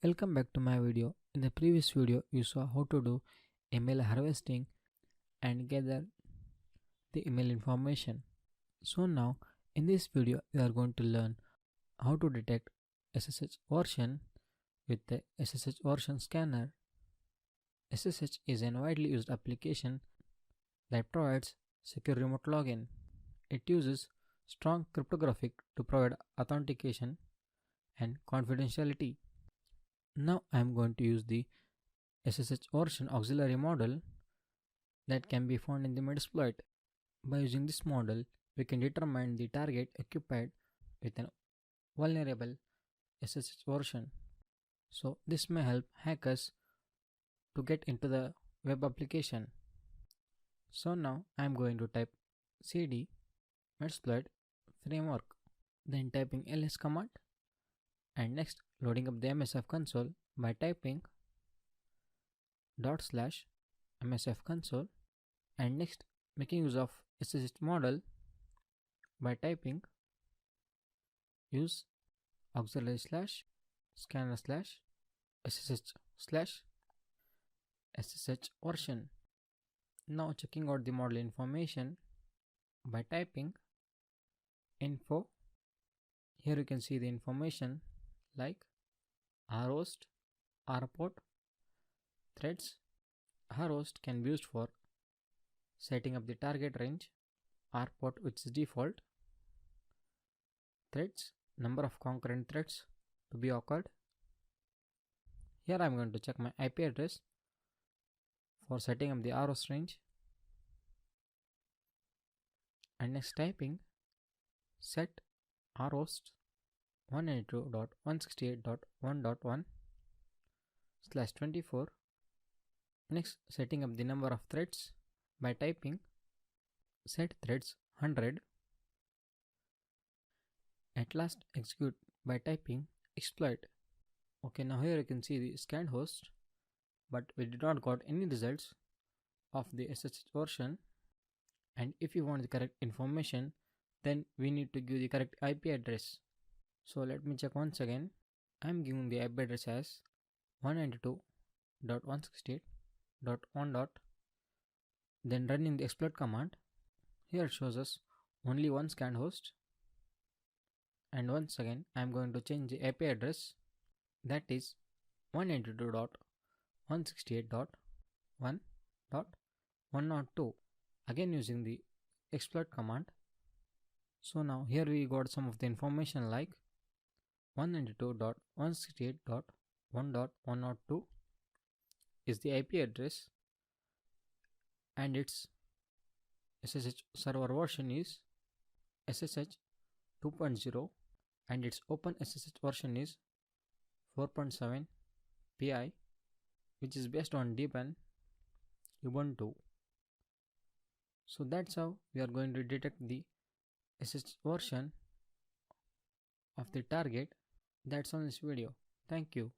Welcome back to my video. In the previous video, you saw how to do email harvesting and gather the email information. So now, in this video, we are going to learn how to detect SSH version with the SSH version scanner. SSH is a widely used application that provides secure remote login. It uses strong cryptography to provide authentication and confidentiality. Now I am going to use the SSH version auxiliary model that can be found in the Metasploit. By using this model, we can determine the target occupied with a vulnerable SSH version. So this may help hackers to get into the web application. So now I am going to type cd Metasploit framework, then typing ls command, and next loading up the MSF console by typing /MSF console, and next making use of SSH model by typing use auxiliary /scanner /SSH version. Now checking out the model information by typing info. Here you can see the information like rhost, rport, threads. Rhost can be used for setting up the target range, rport which is default, threads, number of concurrent threads to be occurred. Here I am going to check my IP address for setting up the rhost range, and next typing set rhost 192.168.1.1/24. Next setting up the number of threads by typing set threads 100. At last execute by typing exploit. Okay, now here you can see the scanned host, but we did not got any results of the SSH version. And if you want the correct information, then we need to give the correct IP address. So let me check once again. I am giving the IP address as 192.168.1. Then running the exploit command. Here it shows us only one scanned host. And once again I am going to change the IP address, that is 192.168.1.102, again using the exploit command. So now here we got some of the information like 192.168.1.102 is the IP address, and its SSH server version is SSH 2.0, and its OpenSSH version is 4.7 PI, which is based on Debian Ubuntu. So that's how we are going to detect the SSH version of the target. That's on this video. Thank you.